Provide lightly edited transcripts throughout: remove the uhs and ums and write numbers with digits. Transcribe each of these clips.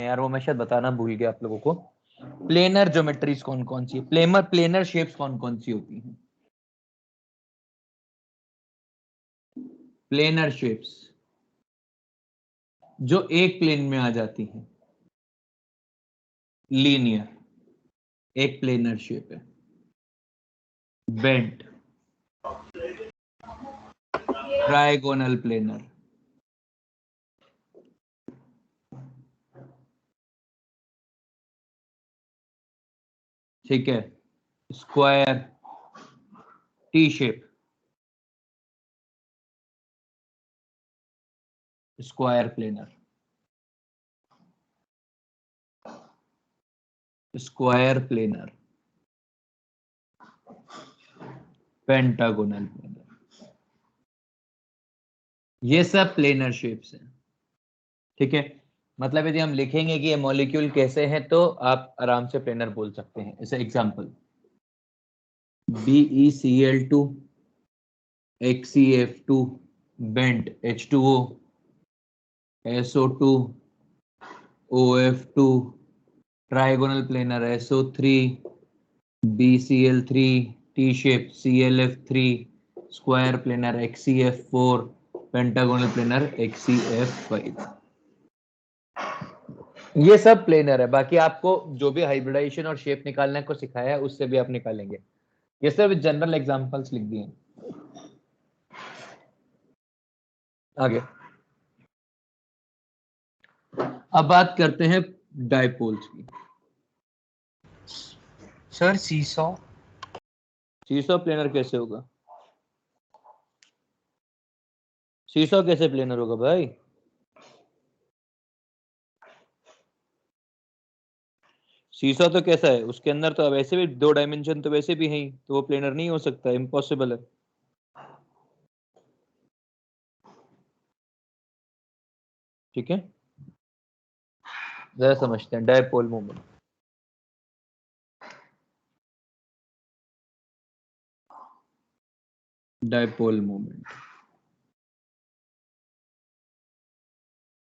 यार वो मैं शायद बताना भूल गया आप लोगों को। प्लेनर ज्योमेट्रीज कौन कौन सी, प्लेनर शेप्स कौन कौन सी होती हैं? प्लेनर शेप्स जो एक प्लेन में आ जाती हैं, लीनियर एक प्लेनर शेप है। बेंट, ट्राइगोनल प्लेनर, ठीक है। Square, T shape, square planar, square planar, pentagonal planar, ये सब प्लेनर शेप्स हैं, ठीक है। मतलब यदि हम लिखेंगे कि ये मॉलिक्यूल कैसे हैं तो आप आराम से प्लेनर बोल सकते हैं। जैसे example BeCl2, HCF2, bent H2O, SO2, OF2, trigonal planar SO3, BCl3, T shape ClF3, square planar XCF4, pentagonal planar XCF5। ये सब प्लेनर है। बाकी आपको जो भी हाइब्रिडाइजेशन और शेप निकालने को सिखाया है उससे भी आप निकालेंगे। ये सब जनरल एग्जांपल्स लिख दिए। आगे अब बात करते हैं डायपोल्स की। Sir seesaw. सीसॉ प्लेनर कैसे होगा? सीसॉ कैसे प्लेनर होगा भाई? सीसॉ तो कैसा है, उसके अंदर तो वैसे भी 2 डायमेंशन तो वैसे भी हैं, तो वो प्लेनर नहीं हो सकता, इम्पॉसिबल है। ठीक है, जरा समझते हैं डायपोल मूवमेंट। डायपोल मूवमेंट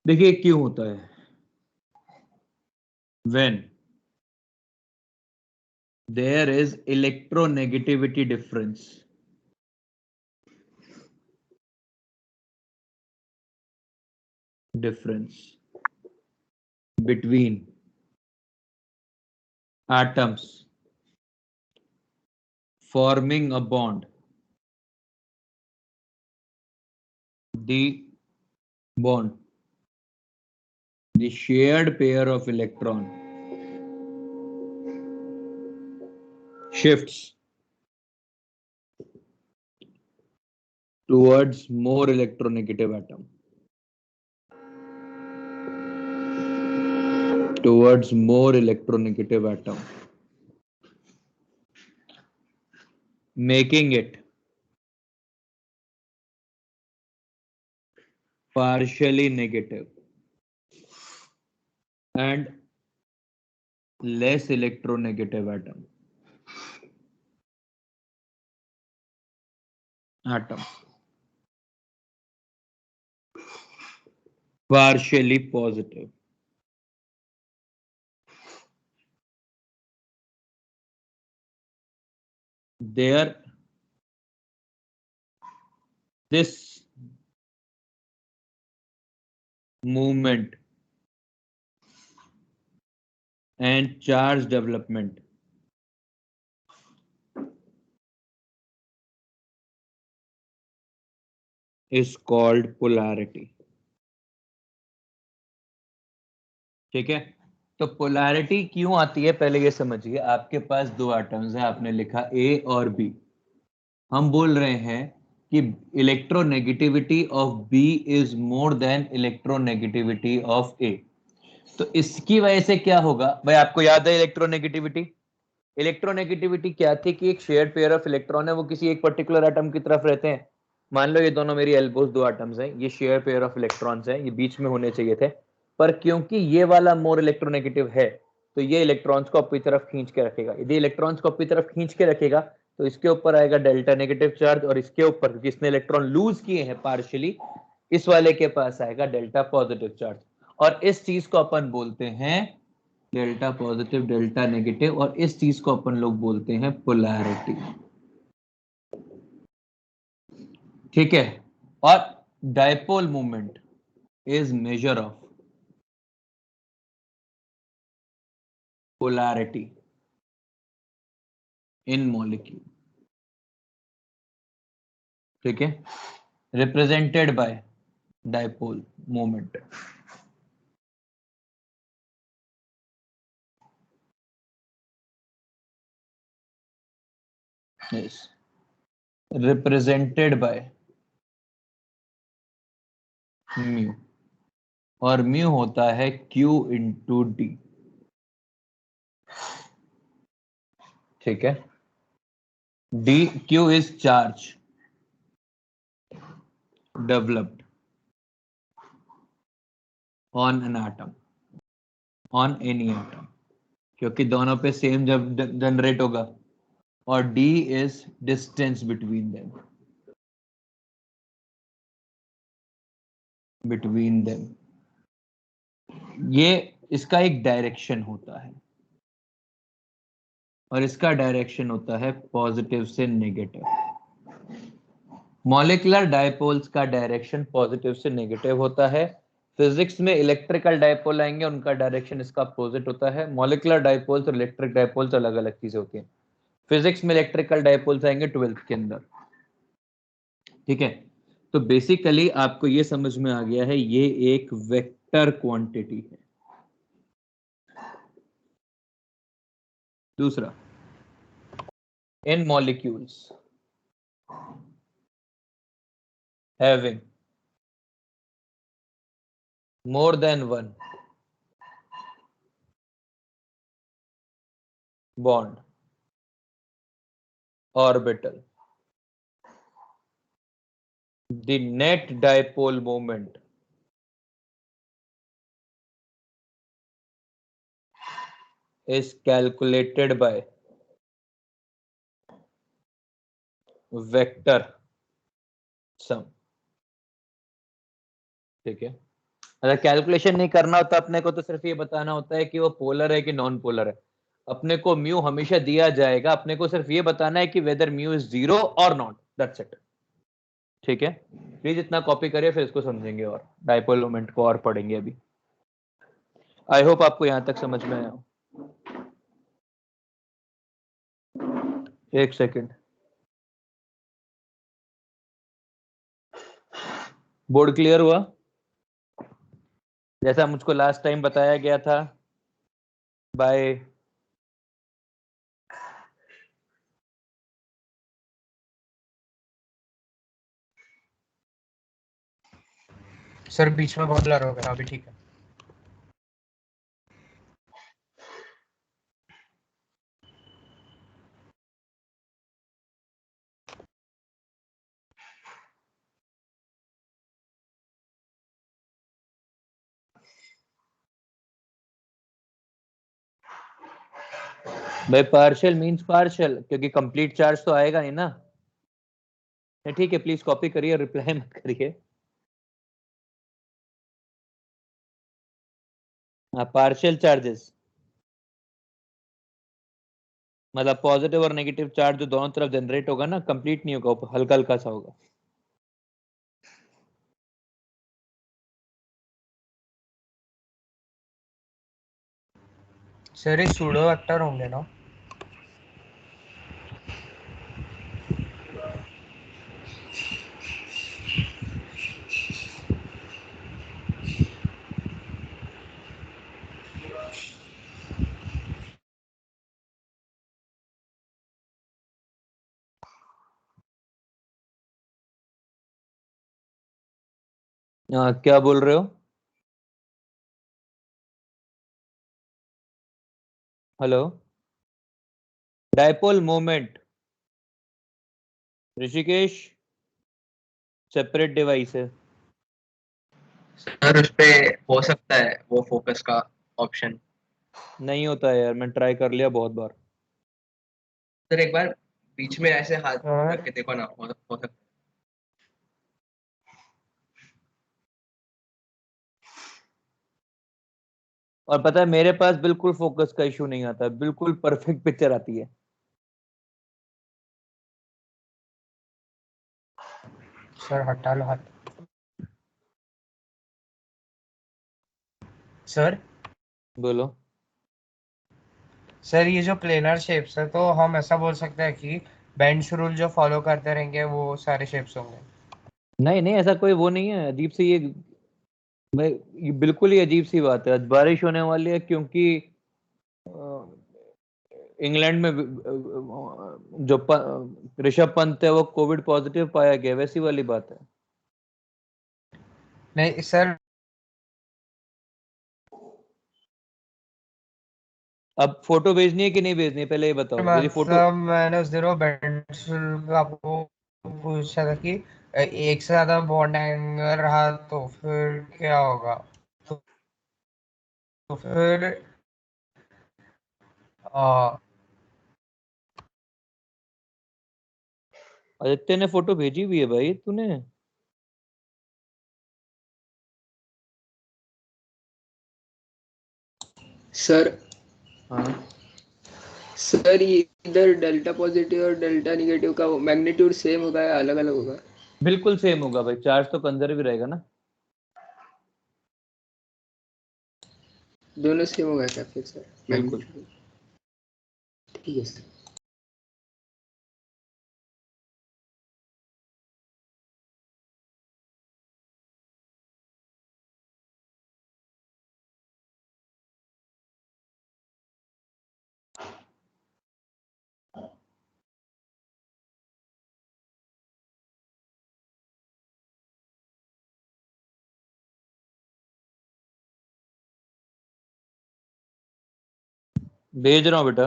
देखिए क्यों होता है। When there is electronegativity difference between atoms forming a bond, the shared pair of electron shifts towards more electronegative atom, making it partially negative and less electronegative atom. Partially positive. This movement and charge development is called polarity. ठीक है, तो polarity क्यों आती है पहले ये समझिए। आपके पास 2 एटम्स हैं, आपने लिखा A और B। हम बोल रहे हैं कि electronegativity of B is more than electronegativity of A। तो इसकी वजह से क्या होगा भाई, आपको याद है इलेक्ट्रोनेगेटिविटी? इलेक्ट्रोनेगेटिविटी क्या थी कि एक शेयर्ड पेयर ऑफ इलेक्ट्रॉन है, वो किसी एक पर्टिकुलर एटम की तरफ रहते हैं। मान लो ये दोनों मेरी एल्बोस 2 एटम्स हैं, ये शेयर पेयर ऑफ इलेक्ट्रॉन्स हैं, ये बीच में होने चाहिए थे, पर क्योंकि ये वाला मोर इलेक्ट्रोनेगेटिव है तो ये इलेक्ट्रॉन्स को अपनी तरफ खींच के रखेगा। यदि इलेक्ट्रॉन्स को अपनी तरफ खींच के रखेगा तो इसके ऊपर आएगा डेल्टा नेगेटिव चार्ज, और इसके ऊपर क्योंकि इसने इलेक्ट्रॉन लूज किए हैं पार्शियली, इस वाले के पास आएगा डेल्टा पॉजिटिव चार्ज। और इस चीज को अपन बोलते हैं डेल्टा पॉजिटिव डेल्टा नेगेटिव, और इस चीज को अपन लोग बोलते हैं पोलैरिटी। ठीक है, और dipole moment is measure of polarity in molecule. ठीक है, represented by dipole moment. Yes, represented by mu, और म्यू होता है Q इंटू डी। ठीक है, D Q is charge developed on an atom, on any atom, क्योंकि दोनों पे सेम जब जनरेट होगा, और D is distance between them, between them. ये इसका एक डायरेक्शन होता है, और इसका डायरेक्शन होता है पॉजिटिव से नेगेटिव। मॉलिक्यूलर डायपोल्स का डायरेक्शन पॉजिटिव से नेगेटिव होता है। फिजिक्स में इलेक्ट्रिकल डायपोल आएंगे, उनका डायरेक्शन इसका अपोजिट होता है। मॉलिक्यूलर डायपोल्स और इलेक्ट्रिक डायपोल्स अलग अलग चीजें होती हैं। फिजिक्स में इलेक्ट्रिकल डायपोल्स आएंगे 12th के अंदर। ठीक है, तो बेसिकली आपको ये समझ में आ गया है, ये एक वेक्टर क्वांटिटी है। दूसरा, in molecules having more than one bond orbital, the net dipole moment is calculated by vector sum। ठीक है, अगर कैलकुलेशन नहीं करना होता अपने को, तो सिर्फ ये बताना होता है कि वो पोलर है कि नॉन पोलर है। अपने को म्यू हमेशा दिया जाएगा, अपने को सिर्फ ये बताना है कि वेदर म्यू इज 0 और नॉट, दैट्स इट। ठीक है, प्लीज इतना कॉपी करिए, फिर इसको समझेंगे और डायपोल मोमेंट को और पढ़ेंगे अभी। आई होप आपको यहां तक समझ में आया हो। एक सेकेंड, बोर्ड क्लियर हुआ जैसा मुझको लास्ट टाइम बताया गया था? बाय। सर बीच में बहुत ब्लर हो गया, अभी ठीक है। भाई पार्शियल मींस पार्शियल, क्योंकि कंप्लीट चार्ज तो आएगा नहीं ना। ठीक है, प्लीज कॉपी करिए, रिप्लाई मत करिए। हाँ, पार्शियल चार्जेस मतलब पॉजिटिव और नेगेटिव चार्ज जो दोनों तरफ जनरेट होगा ना, कंप्लीट नहीं होगा, हल्का हल्का सा होगा। सर ये सूडो वेक्टर होंगे ना? क्या बोल रहे हो? Hello, dipole moment Rishikesh separate device है। सर उस पे हो सकता है वो फोकस का ऑप्शन? नहीं होता है यार, मैं ट्राई कर लिया बहुत बार। सर एक बार बीच में ऐसे हाथ सर करके देखो ना, हो सकता है। और पता है मेरे पास बिल्कुल फोकस का इशू नहीं आता, बिल्कुल परफेक्ट पिक्चर आती है। सर हटा लो हाथ। सर बोलो। सर ये जो प्लेनर शेप्स है, तो हम ऐसा बोल सकते हैं कि बेंच रूल जो फॉलो करते रहेंगे वो सारे शेप्स होंगे। नहीं नहीं, ऐसा कोई वो नहीं है अजीब सी ये। मैं ये बिल्कुल ही अजीब सी बात है, आज बारिश होने वाली है क्योंकि इंग्लैंड में जो ऋषभ पंत है वो कोविड पॉजिटिव पाया गया, वैसी वाली बात है। नहीं सर, अब फोटो भेजनी है कि नहीं भेजनी है, पहले ये बताओ यदि फोटो। मतलब मैंने उस दिन वो बेंच रूल का आपको पूछा था कि एक से ज्यादा बॉन्ड एंगल रहा तो फिर क्या होगा। तो, तो फिर आ, आदित्य ने फोटो भेजी हुई है भाई तूने। सर हाँ सर ये इधर डेल्टा पॉजिटिव और डेल्टा निगेटिव का मैग्नीट्यूड सेम होगा या अलग अलग होगा? बिल्कुल सेम होगा भाई, चार्ज तो कंजर्व ही रहेगा ना। दोनों सेम होगा क्या फिर सर बिल्कुल। मैग्नीट्यूड? ठीक है सर। भेज रहा हूँ बेटा।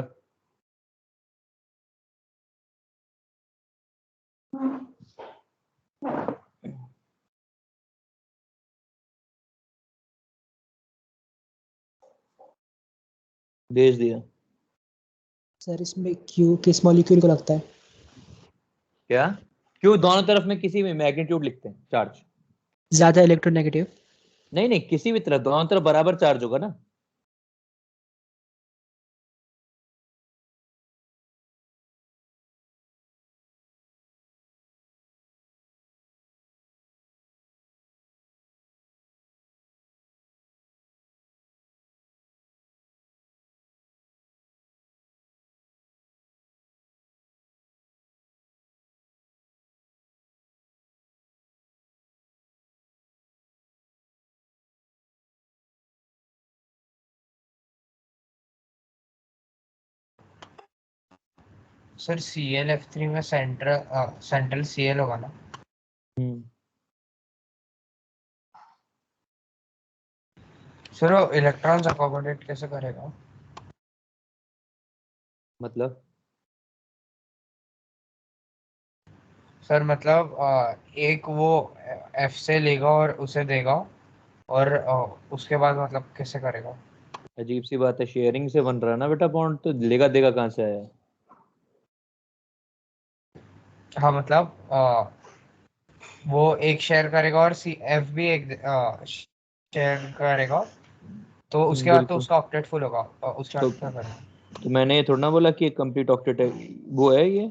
भेज दिया। सर इसमें क्यू किस मॉलिक्यूल को लगता है? क्या? क्यों दोनों तरफ में किसी में मैग्नीट्यूड लिखते हैं चार्ज? ज्यादा इलेक्ट्रोनेगेटिव। नहीं नहीं, किसी भी तरफ दोनों तरफ बराबर चार्ज होगा ना। सर ClF3 में सेंट्रल Cl होगा ना। हम्म। सर वो इलेक्ट्रॉन्स अकोमोडेट कैसे करेगा? मतलब सर मतलब एक वो F से लेगा और उसे देगा, और उसके बाद मतलब कैसे करेगा? अजीब सी बात है, शेयरिंग से बन रहा है ना बेटा बॉन्ड, तो लेगा देगा कहाँ से आया? हाँ मतलब वो एक शेयर करेगा और F भी एक शेयर करेगा, तो उसके बाद तो बिल्कुल। उसका ऑक्टेट फुल होगा, और उसके तो बाद क्या करेगा? तो मैंने ये थोड़ा ना बोला कि कंप्लीट ऑक्टेट है। वो है ये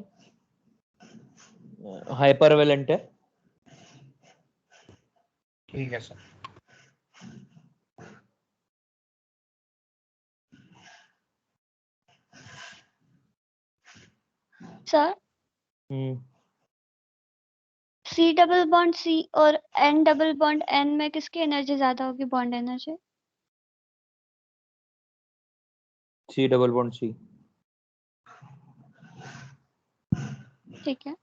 हाइपरवेलेंट है। ठीक है सर। सर हम्म। C डबल बॉन्ड C और N डबल बॉन्ड N में किसकी एनर्जी ज्यादा होगी, bond energy? C double bond C. ठीक है।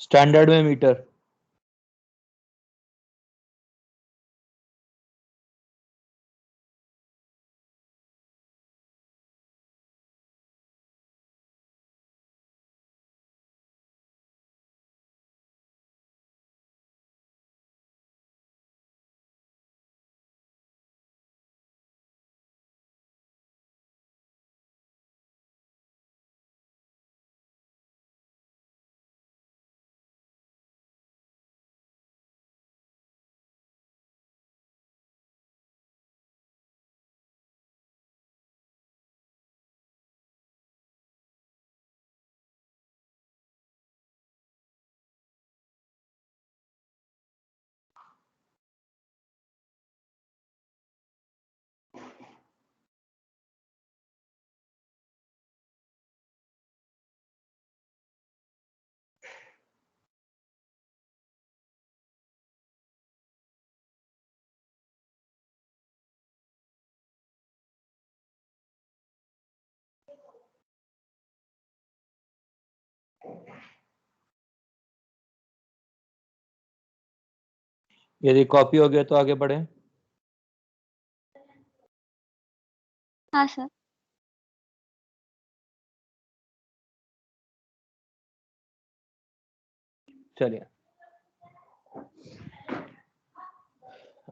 स्टैंडर्ड में मीटर। यदि कॉपी हो गया तो आगे बढ़े। हाँ सर। चलिए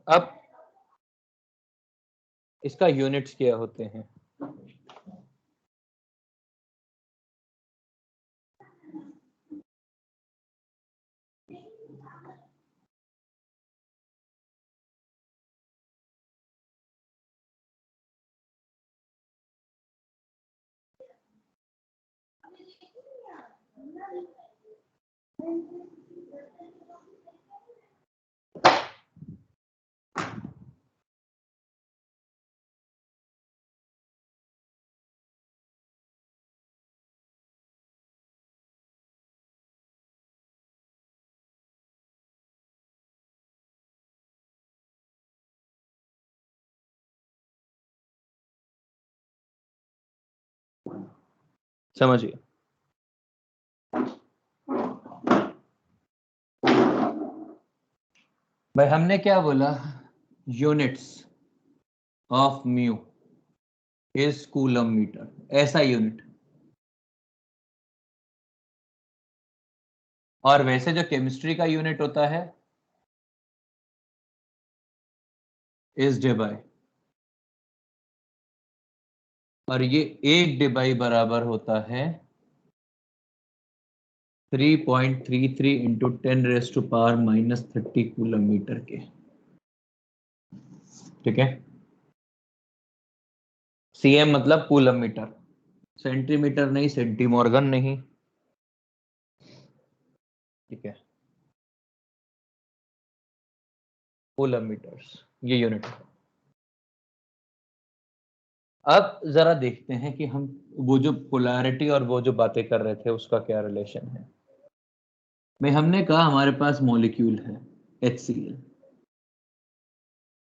अब इसका यूनिट्स क्या होते हैं। समझिए भाई, हमने क्या बोला, units of mu is coulomb metre, ऐसा यूनिट। और वैसे जो केमिस्ट्री का यूनिट होता है इज डेबाई, और ये एक डेबाई बराबर होता है 3.33 इंटू 10⁻⁻³ कूलम मीटर के। ठीक है, सीएम मतलब कूलम मीटर, सेंटीमीटर नहीं, सेंटीमॉर्गन नहीं। ठीक है, कूलम मीटर्स ये यूनिट है। अब जरा देखते हैं कि हम वो जो पोलैरिटी और वो जो बातें कर रहे थे उसका क्या रिलेशन है। भाई हमने कहा हमारे पास मॉलिक्यूल है HCl,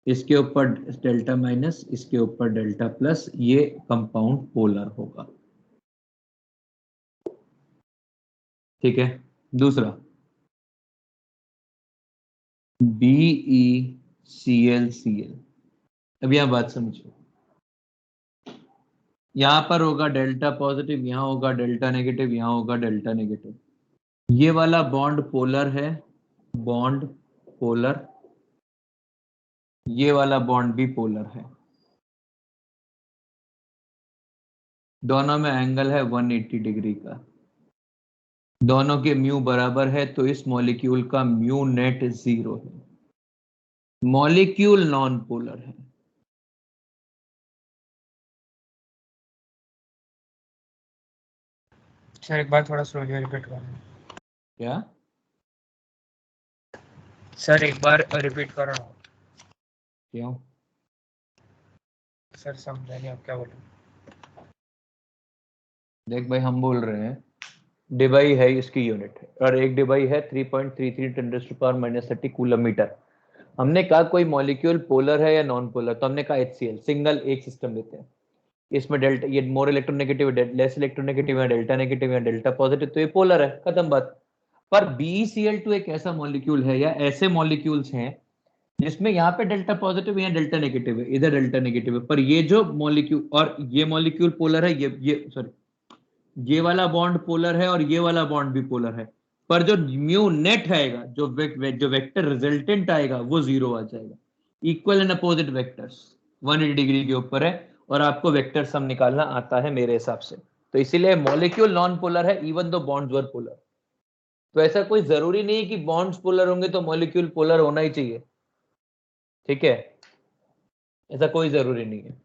इसके ऊपर डेल्टा माइनस, इसके ऊपर डेल्टा प्लस, ये कंपाउंड पोलर होगा। ठीक है, दूसरा BeClCl। अब यहां बात समझो, यहां पर होगा डेल्टा पॉजिटिव, यहां होगा डेल्टा नेगेटिव, यहां होगा डेल्टा नेगेटिव। ये वाला बॉन्ड पोलर है, बॉन्ड पोलर, ये वाला बॉन्ड भी पोलर है, दोनों में एंगल है 180 डिग्री का, दोनों के म्यू बराबर है, तो इस मॉलिक्यूल का म्यू नेट 0 है। मॉलिक्यूल नॉन पोलर है। सर एक बार थोड़ा स्लोली रिपीट करना। क्या सर एक बार रिपीट करो ना। क्यों? सर समझा नहीं आप क्या बोल रहे हैं। देख भाई, हम बोल रहे हैं डिबाई है इसकी यूनिट है, और एक डिबाई है 3.33 10⁻³ कूलम मीटर। हमने कहा कोई मॉलिक्यूल पोलर है या नॉन पोलर, तो हमने कहा HCl, सिंगल एक सिस्टम लेते हैं, इसमें डेल्टा, ये मोर इलेक्ट्रोनेगेटिव, लेस इलेक्ट्रोनेगेटिव, या डेल्टा नेगेटिव या डेल्टा पॉजिटिव, तो ये पोलर है, खत्म बात। पर BeCl2 एक ऐसा मॉलिक्यूल है या ऐसे मॉलिक्यूल्स हैं जिसमें यहाँ पे डेल्टा पॉजिटिव या डेल्टा नेगेटिव है, इधर डेल्टा नेगेटिव है, पर ये जो मॉलिक्यूल और ये मॉलिक्यूल पोलर है, ये सॉरी ये वाला बॉन्ड पोलर है और ये वाला बॉन्ड भी पोलर है, पर जो म्यू नेट आएगा, जो वेक्टर रिजल्टेंट आएगा वो 0 आ जाएगा। Equal and opposite vectors 180 degree के ऊपर है और आपको वेक्टर सम निकालना आता है मेरे हिसाब से, तो इसीलिए मॉलिक्यूल नॉन पोलर है इवन दो बॉन्ड्स वर पोलर। तो ऐसा कोई जरूरी नहीं है कि बॉन्ड्स पोलर होंगे तो मॉलिक्यूल पोलर होना ही चाहिए, ठीक है, ऐसा कोई जरूरी नहीं है।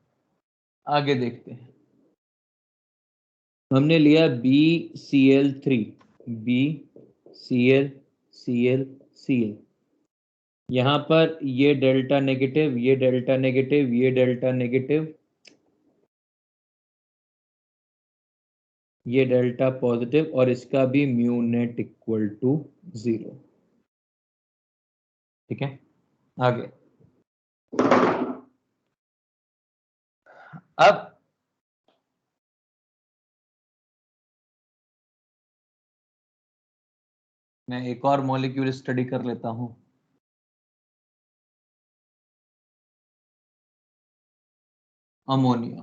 आगे देखते हैं, हमने लिया BCl3, BCl यहां पर ये डेल्टा नेगेटिव, ये डेल्टा नेगेटिव, ये डेल्टा नेगेटिव, ये डेल्टा पॉजिटिव और इसका भी म्यू नेट इक्वल टू 0, ठीक है। आगे अब मैं एक और मॉलिक्यूल स्टडी कर लेता हूं, अमोनिया,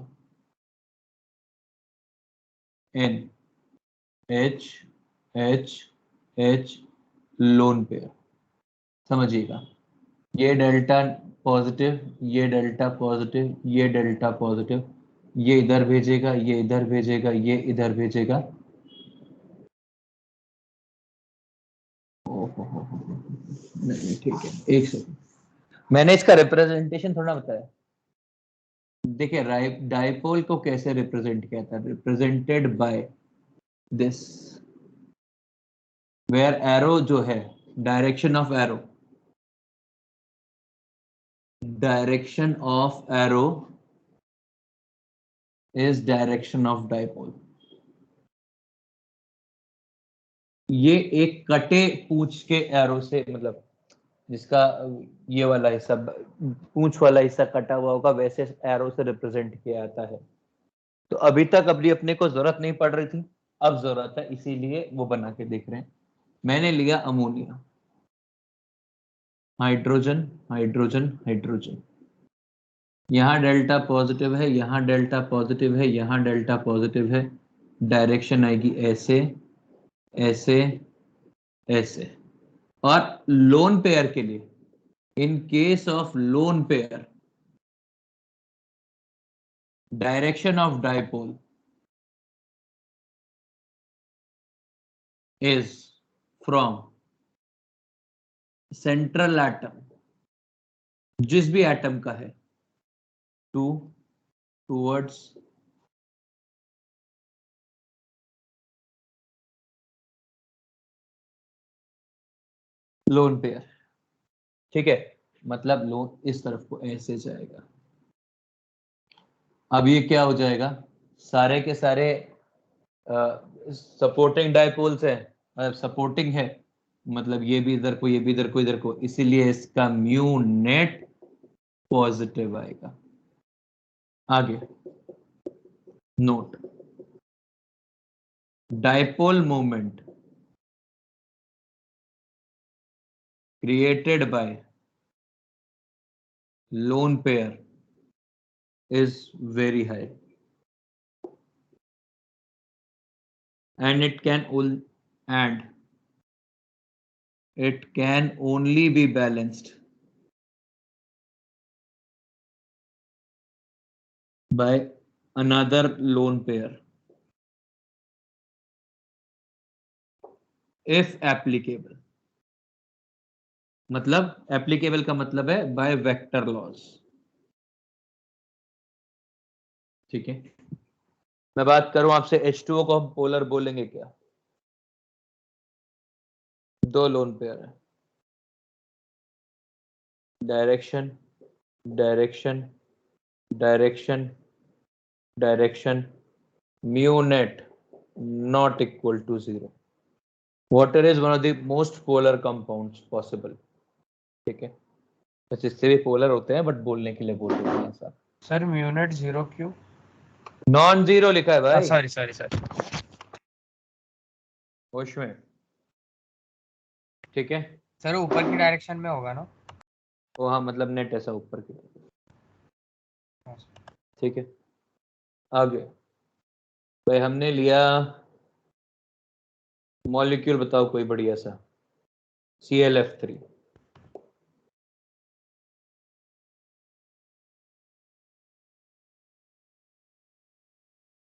NH लोन पेयर। समझिएगा, ये डेल्टा पॉजिटिव, ये डेल्टा पॉजिटिव, ये डेल्टा पॉजिटिव, ये इधर भेजेगा, ये इधर भेजेगा, ये इधर भेजेगा। नहीं ठीक है, एक सेकंड, मैंने इसका रिप्रेजेंटेशन थोड़ा बताया। देखिए डाइपोल को कैसे रिप्रेजेंट किया था, represented by this, where arrow जो है, direction of arrow, direction of arrow is direction of dipole. ये एक कटे पूंछ के एरो से, मतलब जिसका ये वाला हिस्सा, पूंछ वाला हिस्सा कटा हुआ होगा, वैसे एरो से रिप्रेजेंट किया जाता है। तो अभी तक अपने को जरूरत नहीं पड़ रही थी, अब जरूरत है, इसीलिए वो बना के देख रहे हैं। मैंने लिया अमोनिया, हाइड्रोजन हाइड्रोजन हाइड्रोजन, यहाँ डेल्टा पॉजिटिव है, यहाँ डेल्टा पॉजिटिव है, यहाँ डेल्टा पॉजिटिव है, डायरेक्शन आएगी ऐसे ऐसे ऐसे। और लोन पेयर के लिए, in case of lone pair, direction of dipole is from central atom, जिस भी एटम का है, टूवर्ड्स लोन पेयर, ठीक है, मतलब लोन इस तरफ को ऐसे जाएगा। अब ये क्या हो जाएगा, सारे के सारे सपोर्टिंग डाइपोल्स है, सपोर्टिंग है, मतलब ये भी इधर को, ये भी इधर को, इधर को, इसीलिए इसका म्यू नेट पॉजिटिव आएगा। आगे note, dipole moment created by lone pair is very high, and it can only be balanced by another lone pair if applicable। मतलब एप्लीकेबल का मतलब है बाय वेक्टर लॉज, ठीक है। मैं बात करूं आपसे, H2O को हम पोलर बोलेंगे क्या, दो लोन पेयर है, direction direction direction direction, mu net not equal to 0। Water is one of the most polar compounds possible, ठीक है। बस इससे भी पोलर होते हैं, बट बोलने के लिए बोल रहे हैं ऐसा। सर म्यू नेट 0 क्यों? नॉन जीरो लिखा है भाई, सॉरी होश में। ठीक है। सर ऊपर की डायरेक्शन में होगा ना? वो हाँ मतलब नेट ऐसा ऊपर की। ठीक है, आगे भाई हमने लिया मॉलिक्यूल, बताओ कोई बढ़िया सा। ClF3।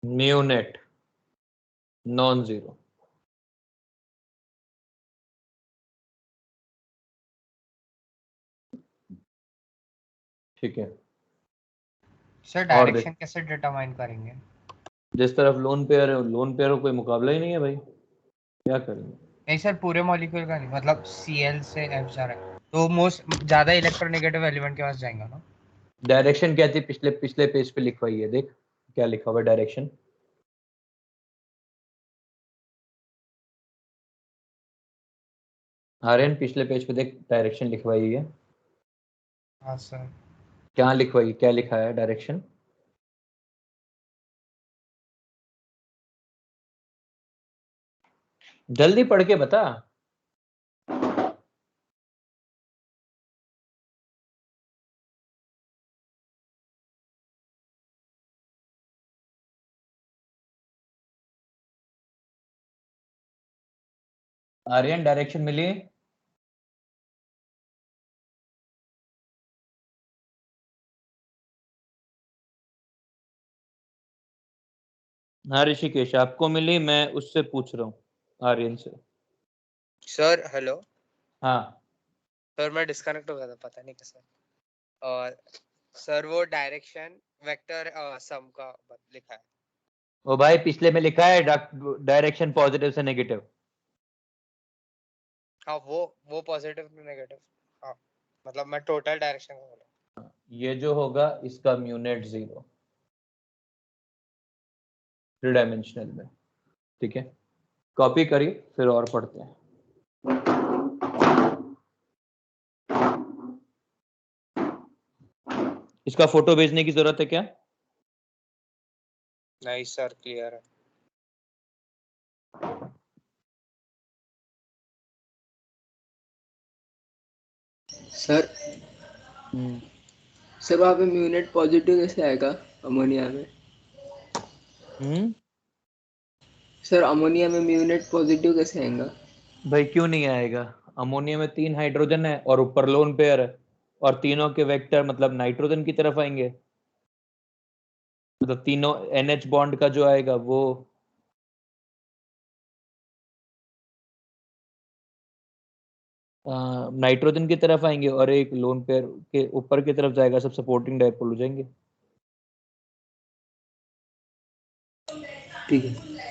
Mu net non zero. ठीक है। सर और डायरेक्शन देख, कैसे डिटरमाइन करेंगे? जिस तरफ लोन पेयर है, लोन पेयर कोई मुकाबला ही नहीं है भाई, क्या करेंगे। नहीं सर, पूरे मॉलिक्यूल का नहीं, मतलब Cl से F जा रहा है तो मोस्ट ज्यादा इलेक्ट्रोनेगेटिव एलिमेंट के पास जाएगा ना? डायरेक्शन क्या थी, पिछले पिछले पेज पे लिखवाई है, देख क्या लिखा हुआ है डायरेक्शन। आर्यन पिछले पेज पे देख, डायरेक्शन लिखवाई है। हाँ सर। क्या लिखवाई, क्या लिखा है डायरेक्शन? जल्दी पढ़ के बता। आर्यन डायरेक्शन मिली? हाँ ऋषिकेश, आपको मिली? मैं उससे पूछ रहा हूँ, आर्यन से। Sir hello. हाँ सर मैं डिस्कनेक्ट हो गया था, पता नहीं कैसे। और सर वो डायरेक्शन वेक्टर सम का लिखा है। ओ भाई, पिछले में लिखा है डायरेक्शन पॉजिटिव से नेगेटिव। हाँ वो पॉजिटिव टू नेगेटिव। हाँ मतलब मैं टोटल डायरेक्शन का बोला। ये जो होगा इसका म्यूनेट जीरो, 3 डायमेंशनल में। ठीक है, कॉपी करिए फिर और पढ़ते हैं। इसका फोटो भेजने की जरूरत है क्या? नहीं सर, क्लियर है। सर सर वहाँ पे म्यूनेट पॉजिटिव कैसे आएगा अमोनिया में? हम्म सर अमोनिया में म्यूनेट पॉजिटिव कैसे आएगा? भाई क्यों नहीं आएगा? अमोनिया में 3 हाइड्रोजन है और ऊपर लोन पेयर है, और तीनों के वेक्टर मतलब नाइट्रोजन की तरफ आएंगे। मतलब तीनों NH बॉन्ड का जो आएगा वो नाइट्रोजन की तरफ आएंगे, और एक लोन पेयर के ऊपर की तरफ जाएगा, सब सपोर्टिंग डायपोल हो जाएंगे। ठीक है।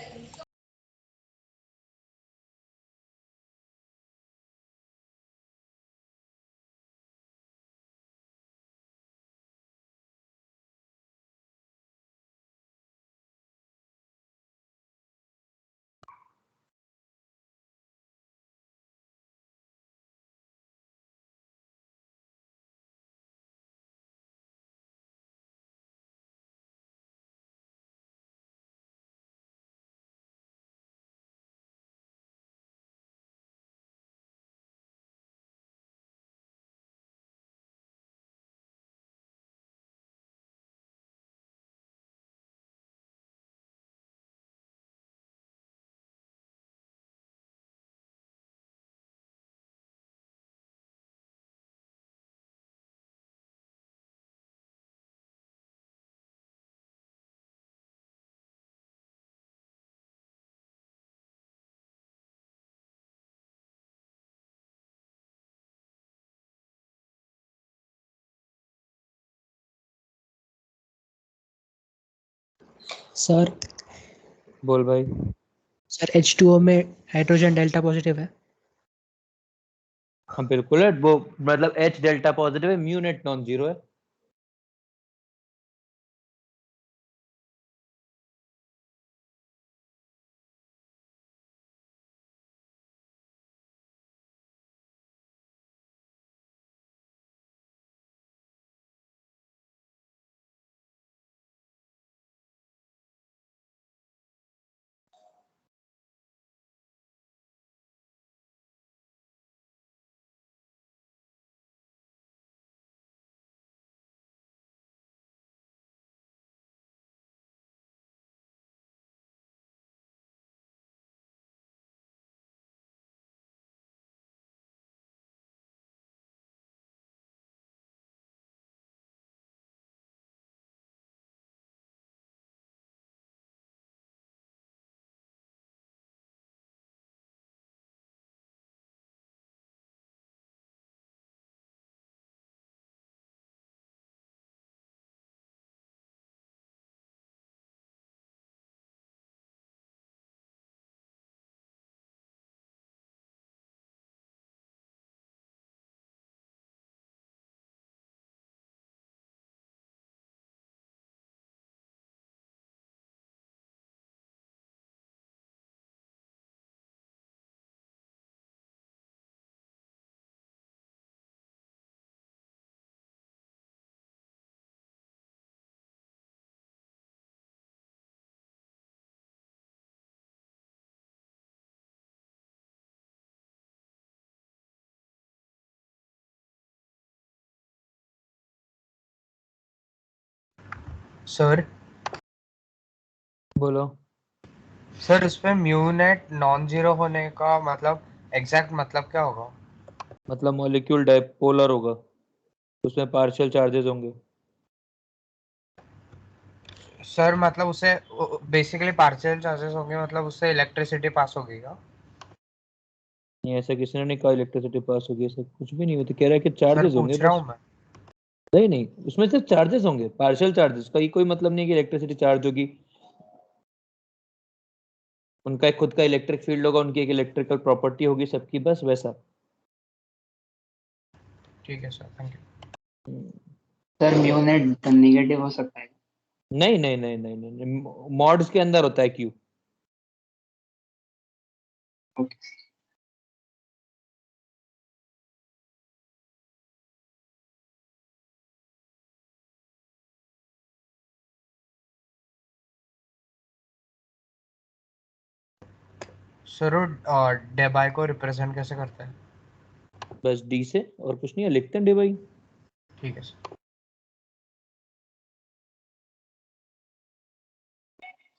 सर बोल भाई। सर H2O में हाइड्रोजन डेल्टा पॉजिटिव है। हाँ बिल्कुल है वो, मतलब H डेल्टा पॉजिटिव है, म्यू नेट नॉन जीरो है। सर बोलो। सर इसमें म्यू नेट नॉन जीरो होने का मतलब एग्जैक्ट मतलब क्या होगा? मतलब मॉलिक्यूल डाइपोलर होगा, उसमें पार्शियल चार्जेस होंगे। सर मतलब उससे बेसिकली पार्शियल चार्जेस होंगे, मतलब उससे इलेक्ट्रिसिटी पास होगी क्या? नहीं, ऐसा किसी ने नहीं कहा इलेक्ट्रिसिटी पास होगी, ऐसा कुछ भी नहीं होता, कह रहा है कि सर चार्जेस होंगे पूछ रहा बस। हूँ मैं। नहीं नहीं, उसमें सिर्फ चार्जेस होंगे, पार्शियल चार्जेस का ही कोई मतलब नहीं कि इलेक्ट्रिसिटी चार्ज होगी। उनका एक खुद का इलेक्ट्रिक फील्ड होगा, उनकी एक इलेक्ट्रिकल प्रॉपर्टी होगी सबकी, बस वैसा। ठीक है sir, thank you. Hmm, sir mu net negative हो सकता है? नहीं नहीं नहीं नहीं नहीं, नहीं। मॉड्स के अंदर होता है क्यू। ओके। सर डेबाई को रिप्रेजेंट कैसे करते हैं? बस डी से, और कुछ नहीं है, लिखते हैं डी भाई। ठीक है सर।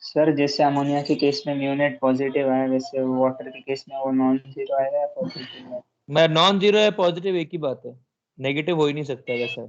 सर जैसे अमोनिया के केस में म्यू नेट पॉजिटिव है, वैसे वाटर के केस में वो नॉन जीरो आएगा या पॉजिटिव है? मैं नॉन जीरो है पॉजिटिव एक ही बात है, नेगेटिव हो ही नहीं सकता वैसा।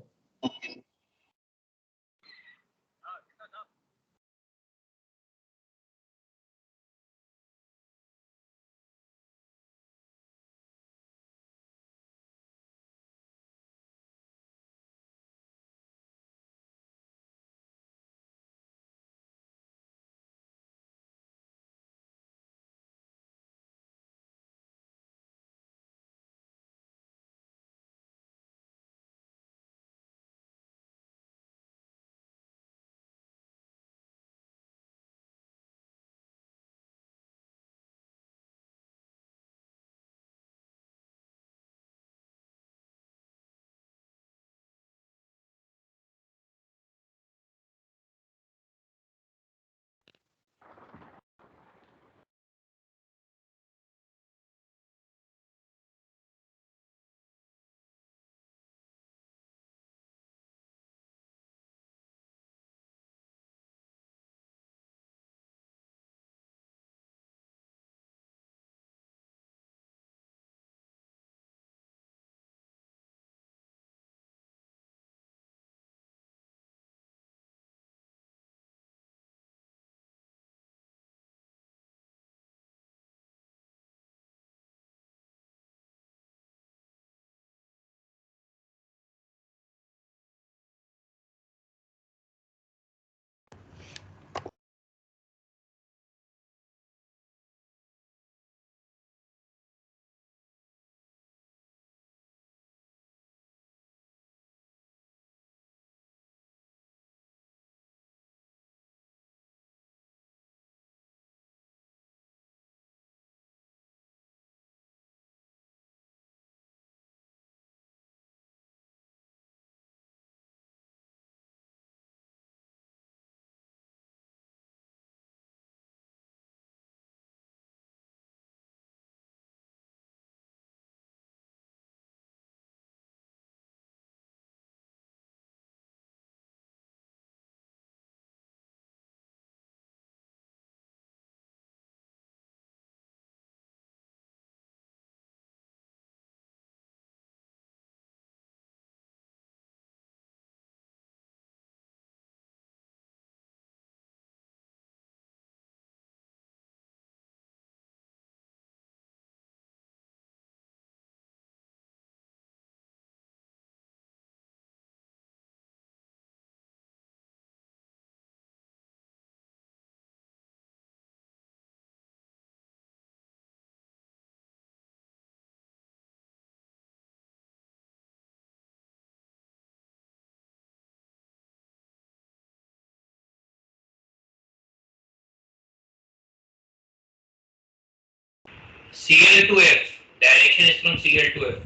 Cl2F. Direction is from Cl2F.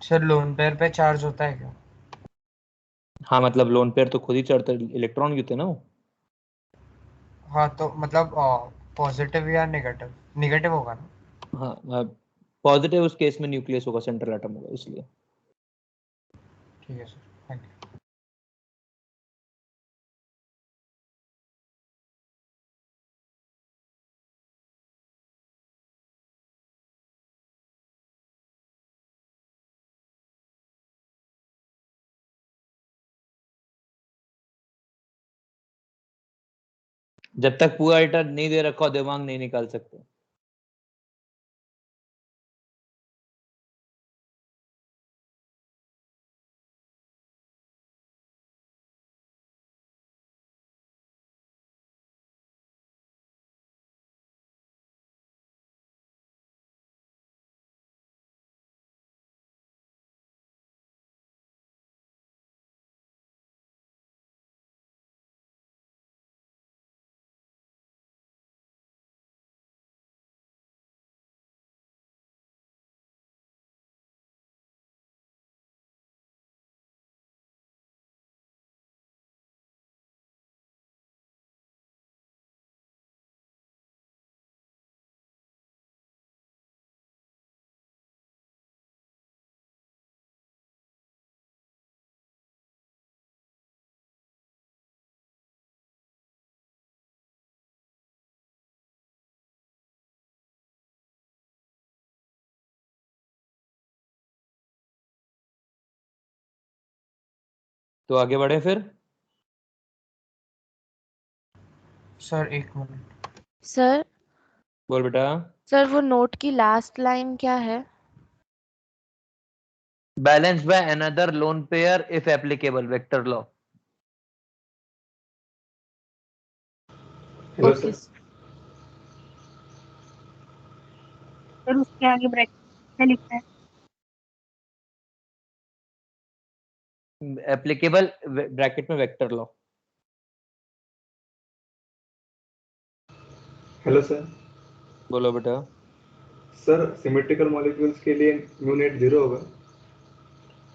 Sir lone pair पे चार्ज होता है क्या? हाँ मतलब लोन पेयर तो खुद ही चढ़ते इलेक्ट्रॉन होते हैं ना वो। हाँ तो मतलब पॉजिटिव या नेगेटिव? नेगेटिव होगा ना? हाँ पॉजिटिव उस केस में न्यूक्लियस होगा, सेंट्रल एटम होगा इसलिए। ठीक है सर, थैंक यू। जब तक पूरा आइटर नहीं दे रखा हो दिमाग नहीं निकाल सकते। तो आगे बढ़े फिर। सर एक मिनट। सर बोल बेटा। सर वो नोट की लास्ट लाइन क्या है? Balance by another lone pair if applicable, vector law. Hello okay sir. Sir उसके आगे ब्रैकेट में लिखा है। एप्लीकेबल ब्रैकेट में वेक्टर लॉ। Hello sir. बोलो बेटा। सर सिमेट्रिकल मॉलिक्यूल्स के लिए म्यू नेट 0 होगा।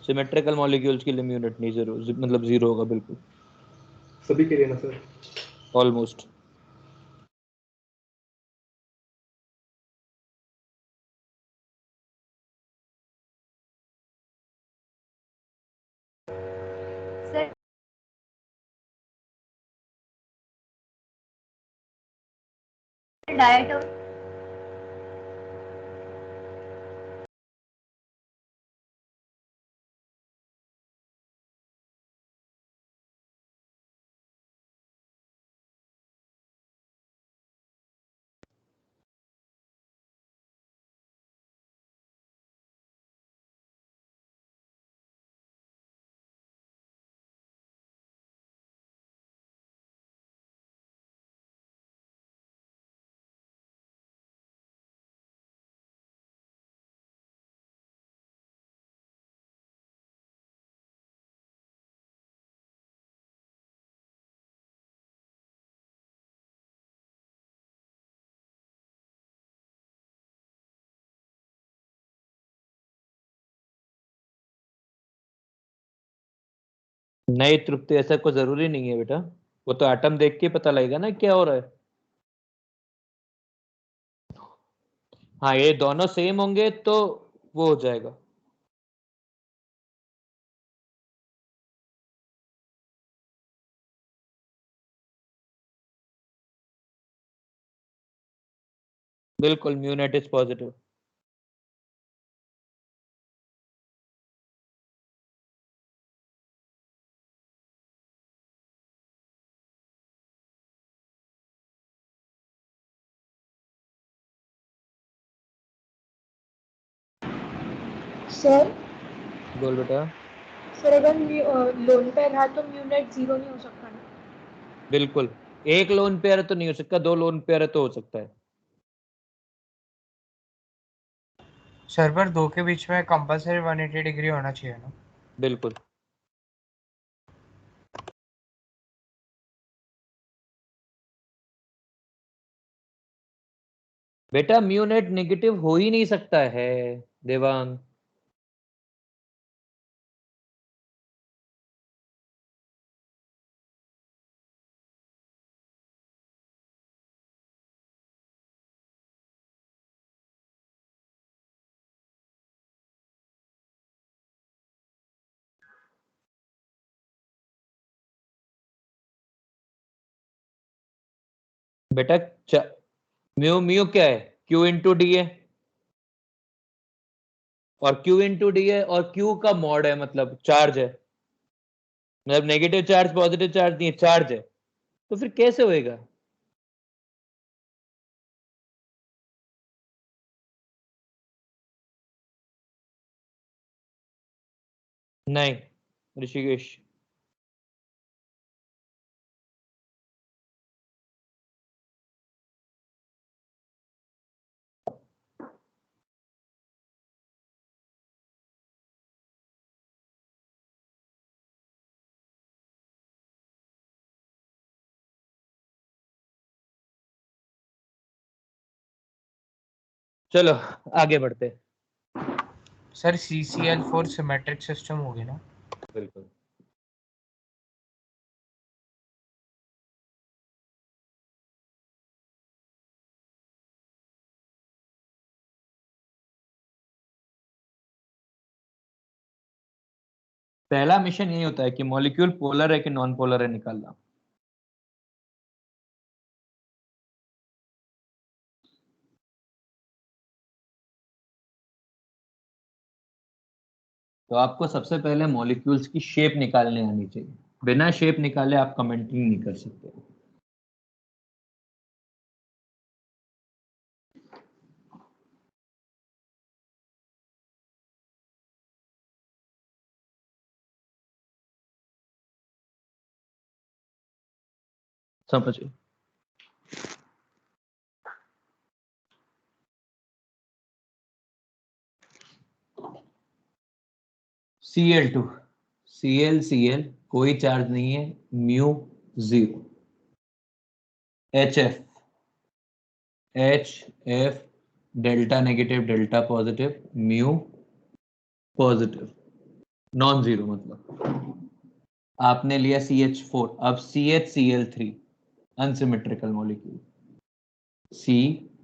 सिमेट्रिकल मॉलिक्यूल्स के लिए म्यू नेट नहीं जीरो, मतलब जीरो होगा बिल्कुल। सभी के लिए ना सर? ऑलमोस्ट। सर डायट और नहीं तृप्ति, ऐसा कोई जरूरी नहीं है बेटा, वो तो एटम देख के पता लगेगा ना क्या हो रहा है। हाँ ये दोनों सेम होंगे तो वो हो जाएगा। बिल्कुल mu net is positive. Sir बोल बेटा। सर अगर लोन पे रहा तो म्यू नेट 0 नहीं हो सकता ना? बिल्कुल, एक लोन पेयर तो नहीं हो सकता, दो लोन पेयर तो हो सकता है। सर पर दो के बीच में कंपलसरी 180 डिग्री होना चाहिए ना? बिल्कुल। बेटा म्यू नेट नेगेटिव हो ही नहीं सकता है देवांग। बेटा म्यू म्यू क्या है? क्यू इंटू डी है, और क्यू इंटू डी है, और क्यू का मॉड है मतलब चार्ज है, मतलब नेगेटिव चार्ज पॉजिटिव चार्ज नहीं है, चार्ज है, तो फिर कैसे होएगा? नहीं ऋषिकेश, चलो आगे बढ़ते हैं। सर CCl4 सिमेट्रिक सिस्टम होगी ना? बिल्कुल। पहला मिशन यही होता है कि मॉलिक्यूल पोलर है कि नॉन पोलर है निकालना। तो आपको सबसे पहले मॉलिक्यूल्स की शेप निकालने आनी चाहिए, बिना शेप निकाले आप कमेंटिंग नहीं कर सकते। समझिए, Cl2 Cl कोई चार्ज नहीं है, mu 0, HF delta negative delta positive, mu positive, non zero मतलब। आपने लिया CH4, अब CHCl3 अनसिमेट्रिकल मॉलिक्यूल, CHCl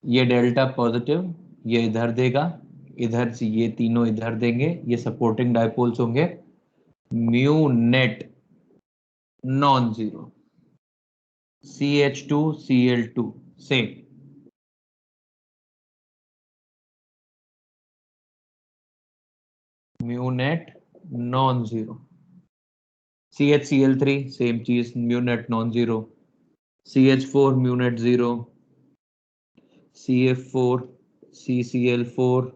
ये डेल्टा पॉजिटिव, ये इधर देगा, इधर से ये तीनों इधर देंगे, ये सपोर्टिंग डायपोल्स होंगे, mu net non zero, CH2Cl2 same, mu net non zero, CHCl3 same चीज, mu net non zero, CH4 mu net 0, CF4 CCl4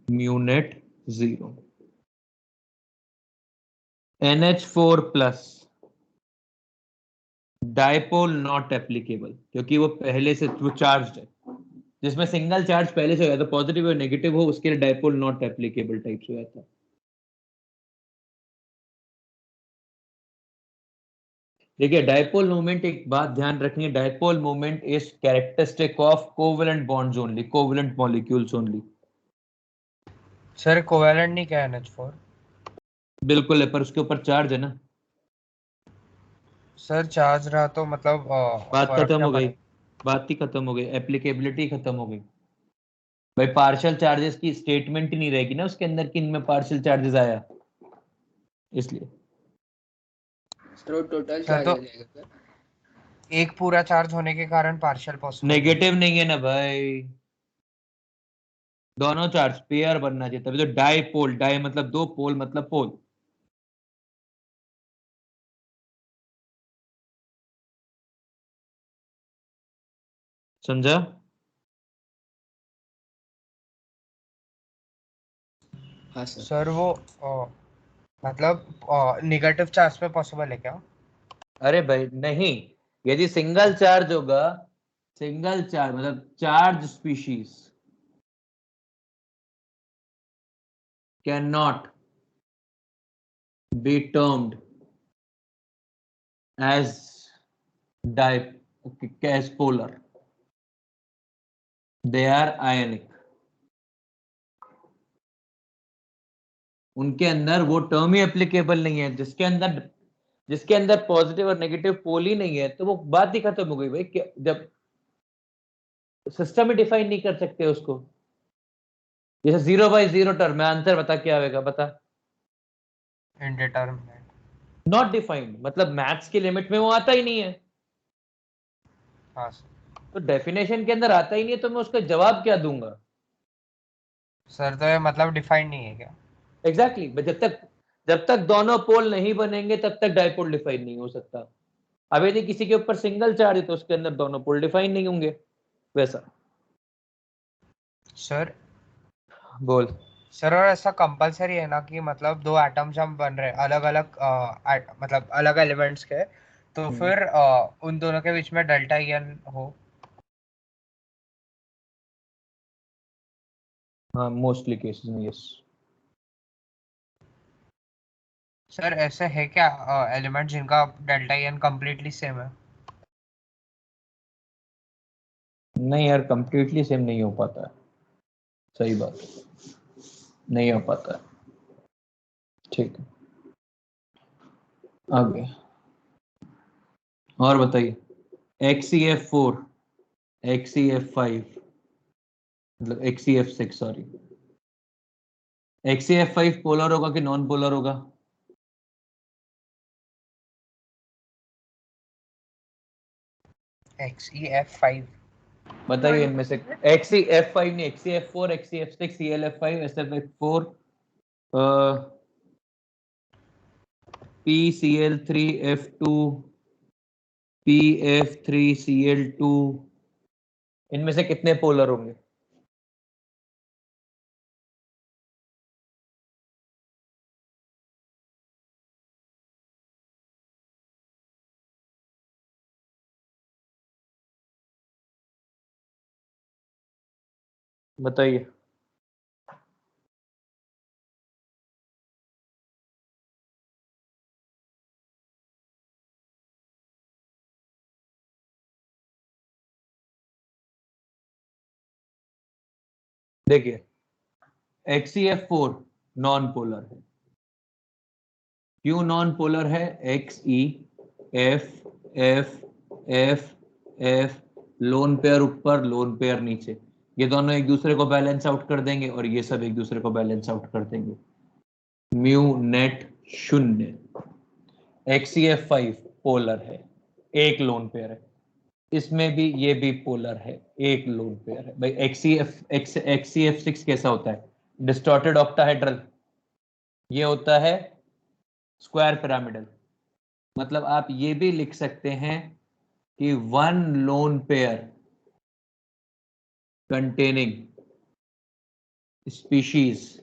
mu net 0, NH4 plus dipole not applicable, क्योंकि वो पहले से वो चार्ज है, जिसमें single charge पहले से हो जाता, पॉजिटिव और नेगेटिव हो, उसके लिए डायपोल नॉट एप्लीकेबल टाइप से हो जाता है। देखिए डायपोल मोमेंट, एक बात ध्यान रखनी है, dipole moment is characteristic of covalent bonds only, covalent molecules only. Sir covalent नहीं क्या NH4? बिल्कुल है, पर उसके ऊपर चार्ज है ना। सर चार्ज रहा तो मतलब बात फर्क खत्म क्या हो गई, पड़ेगा? बात ही खत्म हो गई, एप्लीकेबिलिटी खत्म हो गई भाई। पार्शियल चार्जेस की स्टेटमेंट ही नहीं रहेगी ना उसके अंदर कि इनमें पार्शियल चार्जेस आया, इसलिए। तो टोटल सर चार्ज तो आ जाएगा सर? एक पूरा चार्ज होने के कारण पार्शियल पॉसिबल नहीं है। नेगेटिव नहीं है ना भाई, दोनों चार्ज पेयर बनना चाहिए, तभी तो डाइपोल, डाई मतलब दो, पोल मतलब पोल। समझा? हाँ सर। सर वो मतलब निगेटिव चार्ज पे पॉसिबल है क्या? अरे भाई नहीं, यदि सिंगल चार्ज होगा, सिंगल चार्ज मतलब charge species can not be termed as as polar, they are ionic। उनके अंदर वो टर्म ही एप्लीकेबल नहीं है, जिसके अंदर पॉजिटिव और नेगेटिव पोल ही नहीं है, तो वो बात ही खत्म हो गई भाई। जब सिस्टम ही डिफाइन नहीं कर सकते उसको, जैसे 0/0 टर्म में आंसर बता क्या आएगा, बता। इनडिटरमिनेट। नॉट डिफाइंड मतलब मैथ्स की लिमिट में वो आता ही नहीं है। हाँ सर। तो डेफिनेशन के अंदर आता ही नहीं है, तो मैं उसका जवाब क्या दूंगा? सर तो ये मतलब डिफाइंड नहीं है क्या? एग्जैक्टली जब तक दोनों पोल नहीं बनेंगे तब तक डायपोल डिफाइन नहीं हो सकता। अब यदि किसी के ऊपर सिंगल चार्ज है तो उसके अंदर दोनों पोल डिफाइन नहीं होंगे, वैसा। सर बोल। सर और ऐसा कंपलसरी है ना कि मतलब दो एटम्स हम बन रहे हैं अलग अलग मतलब अलग एलिमेंट्स के, तो फिर उन दोनों के बीच में डेल्टा एन हो? हाँ मोस्टली केसेस में यस। सर ऐसे है क्या एलिमेंट जिनका डेल्टा एन कंप्लीटली सेम है? नहीं यार, कंप्लीटली सेम नहीं हो पाता है, सही बात नहीं हो पाता है। ठीक है, आगे और बताइए। XeF4 XeF5 मतलब XeF6 सॉरी, XeF5 पोलर होगा कि नॉन पोलर होगा? XeF5 बताइए इनमें से। XeF5 नहीं, XeF4 XeF6 ClF5 SFF4 PCl3F2 PF3Cl2, इनमें से कितने पोलर होंगे? बताइए। देखिए XeF4 नॉन पोलर है। क्यों नॉन पोलर है? XeF लोन पेयर ऊपर लोन पेयर नीचे, ये दोनों एक दूसरे को बैलेंस आउट कर देंगे और ये सब एक दूसरे को बैलेंस आउट कर देंगे। Mu net 0। XeF5 पोलर है, एक लोन पेयर है, इसमें भी ये भी पोलर है, एक लोन पेयर है। भाई XeF6 कैसा होता है? डिस्टॉर्टेड ऑक्टाहेड्रल, ये होता है स्क्वायर पिरामिडल। मतलब आप ये भी लिख सकते हैं कि one lone pair containing species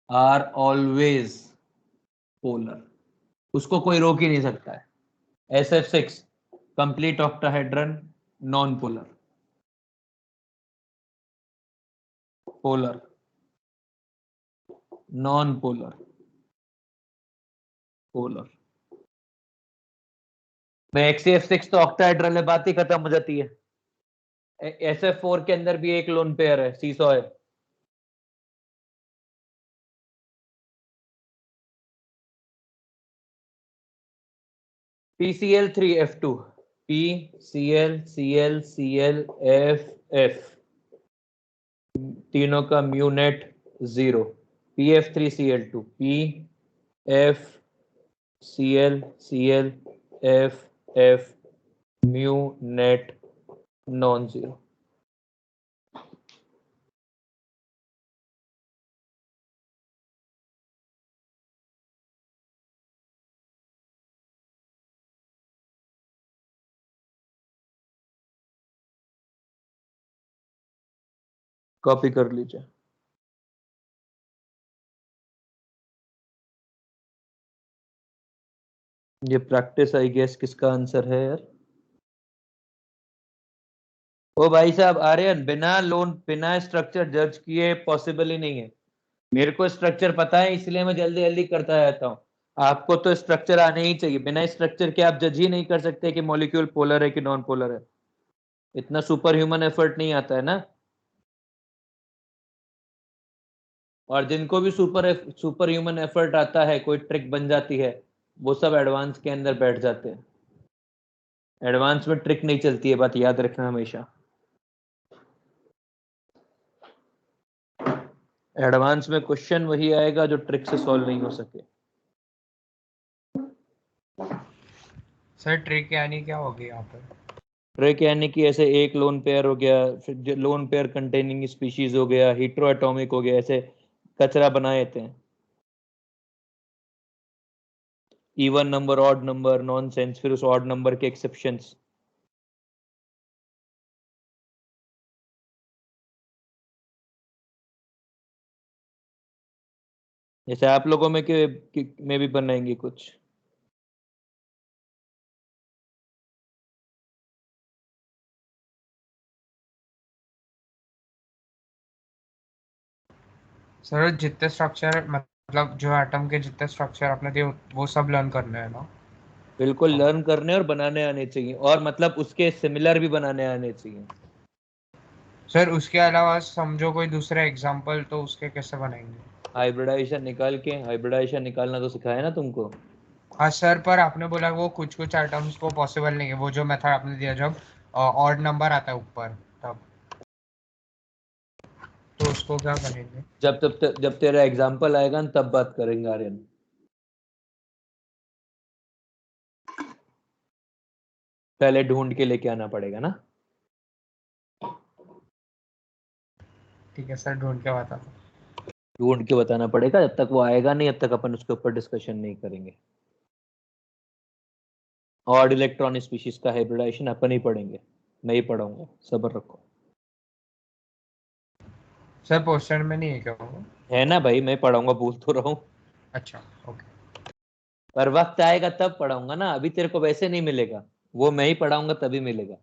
are always polar, उसको कोई रोक ही नहीं सकता है। SF6 complete octahedron non polar, polar non polar polar. XeF6 तो ऑक्टाहेड्रल है, बात ही खत्म हो जाती है। SF4 के अंदर भी एक लोन पेयर है, सीसॉ है। PCl3F2 PCl तीनों का mu net 0। PF3Cl2 PFCl mu net non zero. Copy कर लीजिए। ये प्रैक्टिस आई गेस किसका आंसर है यार? ओ भाई साहब आर्यन, बिना स्ट्रक्चर जज किए पॉसिबल ही नहीं है। मेरे को स्ट्रक्चर पता है इसलिए मैं जल्दी जल्दी करता रहता हूँ। आपको तो स्ट्रक्चर आने ही चाहिए, बिना स्ट्रक्चर के आप जज ही नहीं कर सकते कि मॉलिक्यूल पोलर है कि नॉन पोलर है। इतना सुपर ह्यूमन एफर्ट नहीं आता है ना। और जिनको भी सुपर ह्यूमन एफर्ट आता है, कोई ट्रिक बन जाती है, वो सब एडवांस के अंदर बैठ जाते हैं। एडवांस में ट्रिक नहीं चलती है, बात याद रखना हमेशा। एडवांस में क्वेश्चन वही आएगा जो ट्रिक से सॉल्व नहीं हो सके। सर ट्रिक यानी क्या होगी यहाँ पे? ट्रिक यानी कि ऐसे एक लोन पेयर हो गया, फिर लोन पेयर कंटेनिंग स्पीशीज हो गया, हेटेरोएटॉमिक हो गया, ऐसे कचरा बनाए देते हैं। Even number, odd number, nonsense, फिर उस ऑड नंबर के एक्सेप्शंस। जैसे आप लोगों में में भी बनाएंगे कुछ। सर जितने स्ट्रक्चर मतलब जो एटम के जितने स्ट्रक्चर आपने दिए वो सब लर्न करने हैं ना? बिल्कुल लर्न करने और बनाने आने चाहिए, और मतलब उसके सिमिलर भी बनाने आने चाहिए। सर उसके अलावा समझो कोई दूसरा एग्जांपल, तो उसके कैसे बनाएंगे? हाइब्रिडाइजेशन निकाल के, हाइब्रिडाइजेशन निकालना तो सिखाया ना तुमको। हाँ सर, पर आपने बोला वो कुछ कुछ आइटम्स को पॉसिबल नहीं है, वो जो मेथड आपने दिया जब ऑड नंबर आता है ऊपर तब, तो उसको क्या करेंगे? जब तेरा एग्जाम्पल आएगा ना तब बात करेंगे आर्यन। पहले ढूंढ के लेके आना पड़ेगा ना। ठीक है सर, ढूंढ के बता दो। ढूंढ के बताना पड़ेगा, जब तक वो आएगा नहीं तब तक अपन उसके ऊपर डिस्कशन नहीं करेंगे। ऑड इलेक्ट्रॉन स्पीशीज का हाइब्रिडाइजेशन अपन ही पढ़ेंगे, मैं ही पढ़ाऊंगा, सब्र रखो। सर पोस्टर में नहीं है क्या वो? है ना भाई, मैं पढ़ाऊंगा, बोल तो रहा हूँ। अच्छा ओके। पर वक्त आएगा तब पढ़ाऊंगा ना, अभी तेरे को वैसे नहीं मिलेगा, वो मैं ही पढ़ाऊंगा तभी मिलेगा।